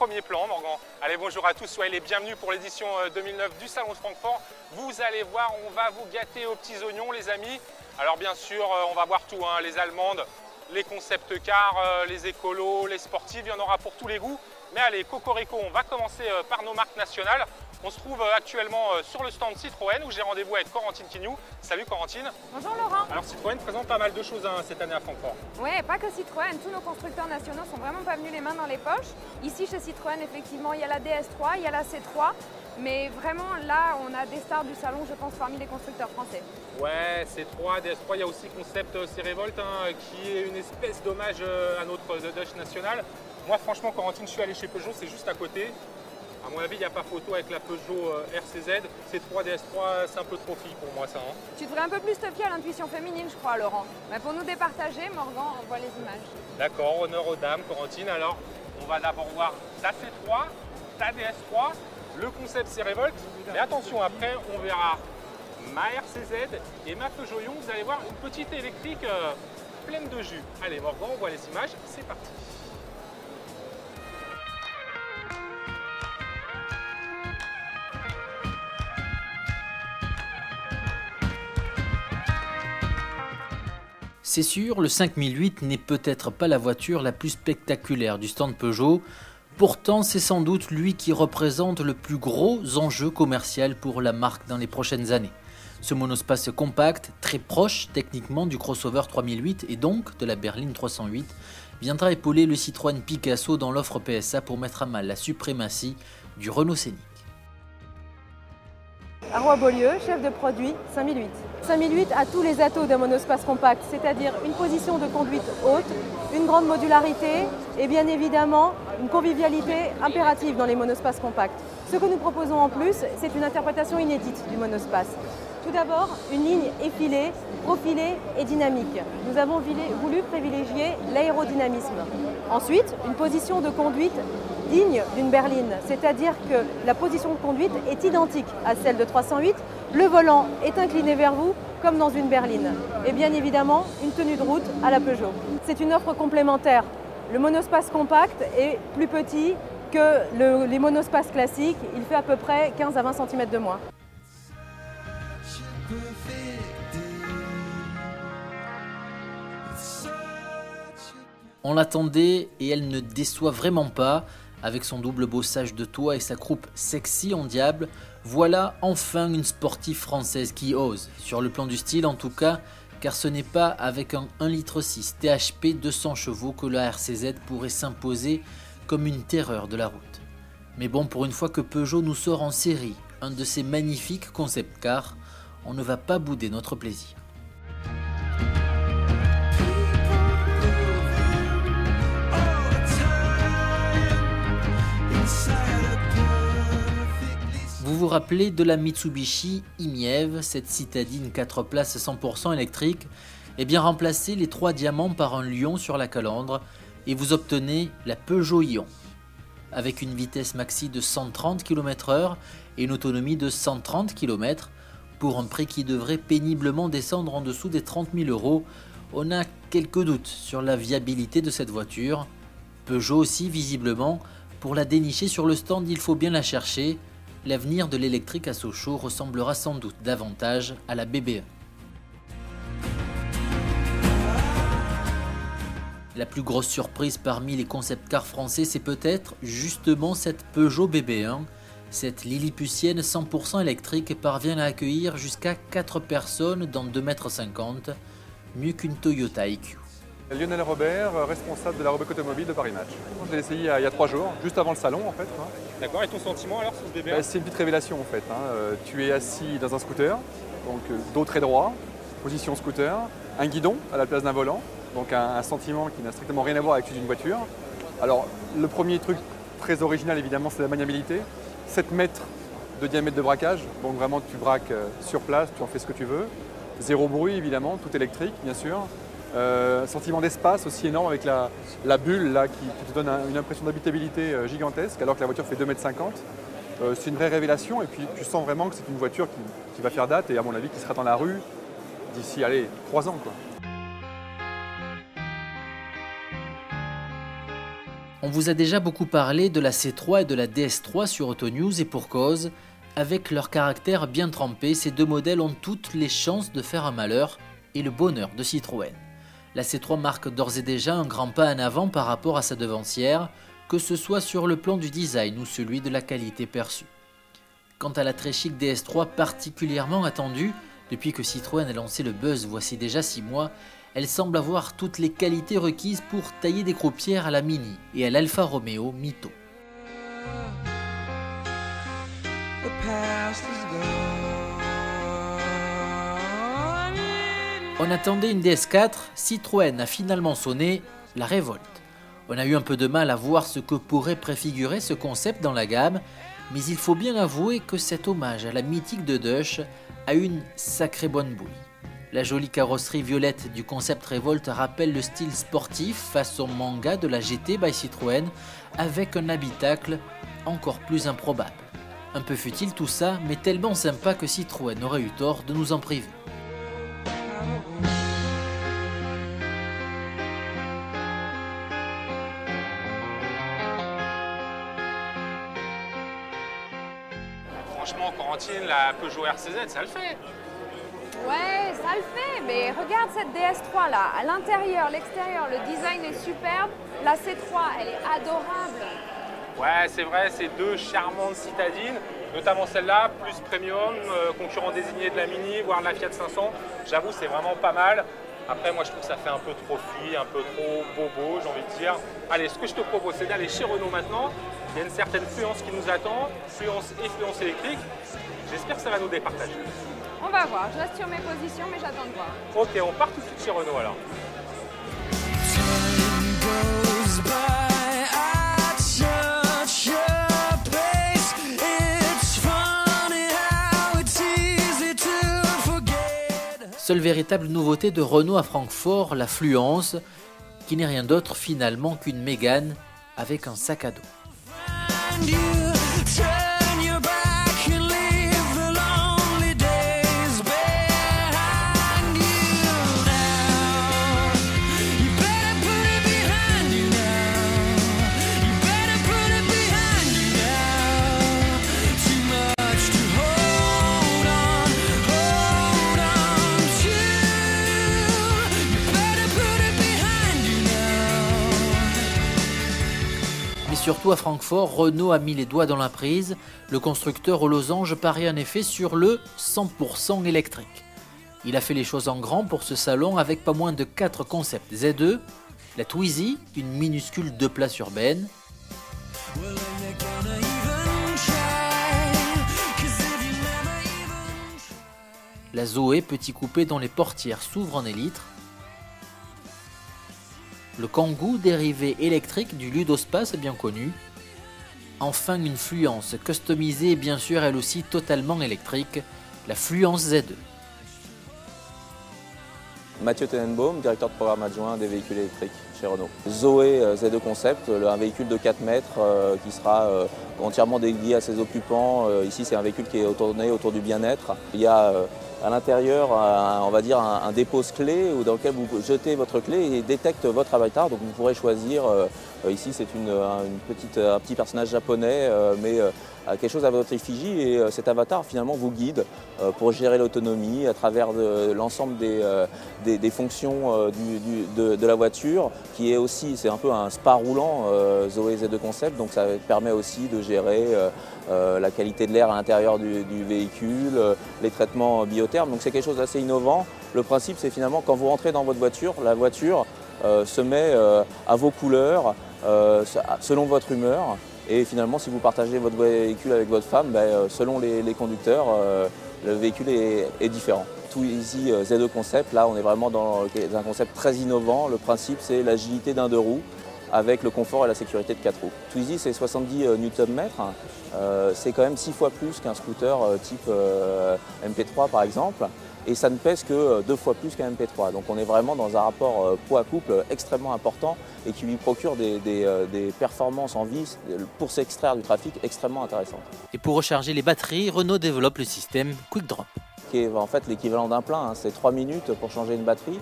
premier plan, Morgan. Allez, bonjour à tous, soyez les bienvenus pour l'édition 2009 du Salon de Francfort. Vous allez voir, on va vous gâter aux petits oignons, les amis. Alors bien sûr, on va voir tout, hein, les allemandes, les concept cars, les écolos, les sportives, il y en aura pour tous les goûts. Mais allez, cocorico, on va commencer par nos marques nationales. On se trouve actuellement sur le stand Citroën où j'ai rendez-vous avec Corentine Quignou. Salut Corentine. Bonjour Laurent. Alors Citroën présente pas mal de choses cette année à Francfort. Ouais, pas que Citroën, tous nos constructeurs nationaux sont vraiment pas venus les mains dans les poches. Ici chez Citroën, effectivement, il y a la DS3, il y a la C3. Mais vraiment là, on a des stars du salon, je pense, parmi les constructeurs français. Ouais, C3, DS3, il y a aussi Concept C-Revolt qui est une espèce d'hommage à notre Dodge national. Moi franchement, Corentine, je suis allé chez Peugeot, c'est juste à côté. À mon avis, il n'y a pas photo avec la Peugeot RCZ. C3, DS3, c'est un peu trop fille pour moi ça. Hein. Tu devrais un peu plus te fier à l'intuition féminine, je crois, Laurent. Mais pour nous départager, Morgan envoie les images. D'accord, honneur aux dames, Corentine. Alors, on va d'abord voir ta C3, ta DS3, le Concept C-Revolt. Mais attention, après, on verra ma RCZ et ma Peugeot Ion. Vous allez voir une petite électrique pleine de jus. Allez, Morgan, on voit les images. C'est parti. C'est sûr, le 5008 n'est peut-être pas la voiture la plus spectaculaire du stand Peugeot, pourtant c'est sans doute lui qui représente le plus gros enjeu commercial pour la marque dans les prochaines années. Ce monospace compact, très proche techniquement du crossover 3008 et donc de la berline 308, viendra épauler le Citroën Picasso dans l'offre PSA pour mettre à mal la suprématie du Renault Scénic. Arroy Beaulieu, chef de produit 5008. 5008 a tous les atouts d'un monospace compact, c'est-à-dire une position de conduite haute, une grande modularité et bien évidemment une convivialité impérative dans les monospaces compacts. Ce que nous proposons en plus, c'est une interprétation inédite du monospace. Tout d'abord, une ligne effilée, profilée et dynamique. Nous avons voulu privilégier l'aérodynamisme. Ensuite, une position de conduite digne d'une berline, c'est-à-dire que la position de conduite est identique à celle de 308. Le volant est incliné vers vous comme dans une berline. Et bien évidemment, une tenue de route à la Peugeot. C'est une offre complémentaire. Le monospace compact est plus petit que les monospaces classiques. Il fait à peu près 15 à 20 cm de moins. On l'attendait et elle ne déçoit vraiment pas. Avec son double bossage de toit et sa croupe sexy en diable, voilà enfin une sportive française qui ose, sur le plan du style en tout cas, car ce n'est pas avec un 1,6 litre THP 200 chevaux que la RCZ pourrait s'imposer comme une terreur de la route. Mais bon, pour une fois que Peugeot nous sort en série un de ces magnifiques concept cars, on ne va pas bouder notre plaisir. Vous vous rappelez de la Mitsubishi e-MiEV, cette citadine 4 places 100% électrique? Eh bien remplacez les 3 diamants par un lion sur la calandre et vous obtenez la Peugeot Ion. Avec une vitesse maxi de 130 km/h et une autonomie de 130 km, pour un prix qui devrait péniblement descendre en dessous des 30 000 €, on a quelques doutes sur la viabilité de cette voiture. Peugeot aussi visiblement, pour la dénicher sur le stand il faut bien la chercher. L'avenir de l'électrique à Sochaux ressemblera sans doute davantage à la BB1. La plus grosse surprise parmi les concept cars français, c'est peut-être justement cette Peugeot BB1. Cette Lilliputienne 100% électrique parvient à accueillir jusqu'à 4 personnes dans 2,50 m, mieux qu'une Toyota IQ. Lionel Robert, responsable de la rubrique automobile de Paris Match. Je l'ai essayé il y a 3 jours, juste avant le salon en fait. D'accord, et ton sentiment alors sur ce BB1? C'est une petite révélation en fait. Tu es assis dans un scooter, donc dos très droit, position scooter, un guidon à la place d'un volant, donc un sentiment qui n'a strictement rien à voir avec celui d'une voiture. Alors le premier truc très original évidemment c'est la maniabilité. 7 mètres de diamètre de braquage, donc vraiment tu braques sur place, tu en fais ce que tu veux. Zéro bruit évidemment, tout électrique bien sûr. Sentiment d'espace aussi énorme avec la bulle là, qui te donne une impression d'habitabilité gigantesque alors que la voiture fait 2,50 m. C'est une vraie révélation et puis tu sens vraiment que c'est une voiture qui va faire date et à mon avis qui sera dans la rue d'ici 3 ans. On vous a déjà beaucoup parlé de la C3 et de la DS3 sur Autonews et pour cause, avec leur caractère bien trempé, ces deux modèles ont toutes les chances de faire un malheur et le bonheur de Citroën. La C3 marque d'ores et déjà un grand pas en avant par rapport à sa devancière, que ce soit sur le plan du design ou celui de la qualité perçue. Quant à la très chic DS3 particulièrement attendue, depuis que Citroën a lancé le buzz voici déjà 6 mois, elle semble avoir toutes les qualités requises pour tailler des croupières à la Mini et à l'Alfa Romeo Mito. On attendait une DS4, Citroën a finalement sonné la révolte. On a eu un peu de mal à voir ce que pourrait préfigurer ce concept dans la gamme, mais il faut bien avouer que cet hommage à la mythique de Dutch a une sacrée bonne bouille. La jolie carrosserie violette du concept Révolte rappelle le style sportif façon manga de la GT by Citroën avec un habitacle encore plus improbable. Un peu futile tout ça, mais tellement sympa que Citroën aurait eu tort de nous en priver. Franchement, Corentine, la Peugeot RCZ, ça le fait. Ouais, ça le fait, mais regarde cette DS3 là, à l'intérieur, l'extérieur, le design est superbe. La C3, elle est adorable. Ouais, c'est vrai, c'est deux charmantes citadines, notamment celle-là, plus premium, concurrent désigné de la Mini, voire de la Fiat 500. J'avoue, c'est vraiment pas mal. Après, moi, je trouve que ça fait un peu trop fille, un peu trop bobo, j'ai envie de dire. Allez, ce que je te propose, c'est d'aller chez Renault maintenant. Il y a une certaine fluence qui nous attend, fluence et fluence électrique. J'espère que ça va nous départager. On va voir, je reste sur mes positions, mais j'attends de voir. Ok, on part tout de suite chez Renault alors. Seule véritable nouveauté de Renault à Francfort, la Fluence, qui n'est rien d'autre finalement qu'une Mégane avec un sac à dos. Surtout à Francfort, Renault a mis les doigts dans la prise. Le constructeur aux losanges parie en effet sur le 100% électrique. Il a fait les choses en grand pour ce salon avec pas moins de 4 concepts Z2, la Twizy, une minuscule 2 places urbaine, la Zoé, petit coupé dont les portières s'ouvrent en élytre, le Kangoo, dérivé électrique du Ludospace bien connu. Enfin une Fluence customisée et bien sûr elle aussi totalement électrique, la Fluence Z2. Mathieu Tenenbaum, directeur de programme adjoint des véhicules électriques chez Renault. Zoé Z2 Concept, un véhicule de 4 mètres qui sera entièrement dédié à ses occupants. Ici c'est un véhicule qui est tourné autour du bien-être. Il y a à l'intérieur, on va dire un dépose-clé dans lequel vous jetez votre clé et détecte votre avatar. Donc vous pourrez choisir, ici c'est un petit personnage japonais, mais quelque chose à votre effigie et cet avatar finalement vous guide pour gérer l'autonomie à travers l'ensemble des fonctions de la voiture, qui est aussi, c'est un peu un spa roulant, Zoé Z2 Concept, donc ça permet aussi de gérer la qualité de l'air à l'intérieur du véhicule, les traitements biothermes, donc c'est quelque chose d'assez innovant. Le principe c'est finalement quand vous rentrez dans votre voiture, la voiture se met à vos couleurs, selon votre humeur. Et finalement, si vous partagez votre véhicule avec votre femme, selon les conducteurs, le véhicule est différent. Twizy Z2 Concept, là on est vraiment dans un concept très innovant. Le principe c'est l'agilité d'un 2 roues avec le confort et la sécurité de 4 roues. Twizy c'est 70 Nm, c'est quand même 6 fois plus qu'un scooter type MP3 par exemple. Et ça ne pèse que 2 fois plus qu'un MP3. Donc on est vraiment dans un rapport poids-couple extrêmement important et qui lui procure des performances en vis pour s'extraire du trafic extrêmement intéressantes. Et pour recharger les batteries, Renault développe le système Quick Drop. Qui est en fait l'équivalent d'un plein, hein. C'est 3 minutes pour changer une batterie.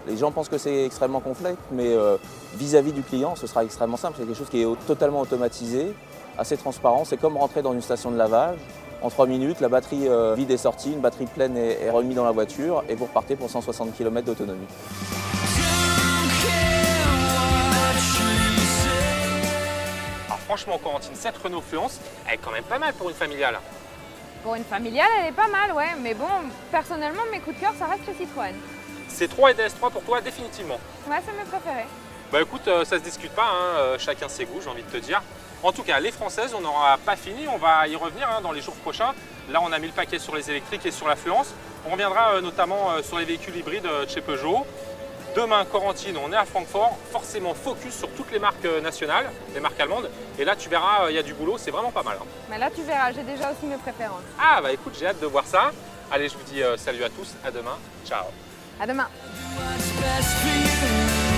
Les gens pensent que c'est extrêmement complexe, mais vis-à-vis du client, ce sera extrêmement simple. C'est quelque chose qui est totalement automatisé, assez transparent. C'est comme rentrer dans une station de lavage. En 3 minutes, la batterie vide est sortie, une batterie pleine est remise dans la voiture et vous repartez pour 160 km d'autonomie. Alors franchement, Corentine, cette Renault Fluence, elle est quand même pas mal pour une familiale. Pour une familiale, elle est pas mal, ouais. Mais bon, personnellement, mes coups de cœur, ça reste chez Citroën. C3 et DS3 pour toi, définitivement. Ouais, c'est mes préférés. Bah écoute, ça se discute pas, hein, chacun ses goûts, j'ai envie de te dire. En tout cas, les françaises, on n'aura pas fini, on va y revenir dans les jours prochains. Là, on a mis le paquet sur les électriques et sur la Fluence. On reviendra notamment sur les véhicules hybrides de chez Peugeot. Demain, Corentine, on est à Francfort, forcément focus sur toutes les marques nationales, les marques allemandes. Et là, tu verras, il y a du boulot, c'est vraiment pas mal. Hein. Mais là, tu verras, j'ai déjà aussi mes préférences. Ah bah écoute, j'ai hâte de voir ça. Allez, je vous dis salut à tous, à demain, ciao. À demain. What's best for you?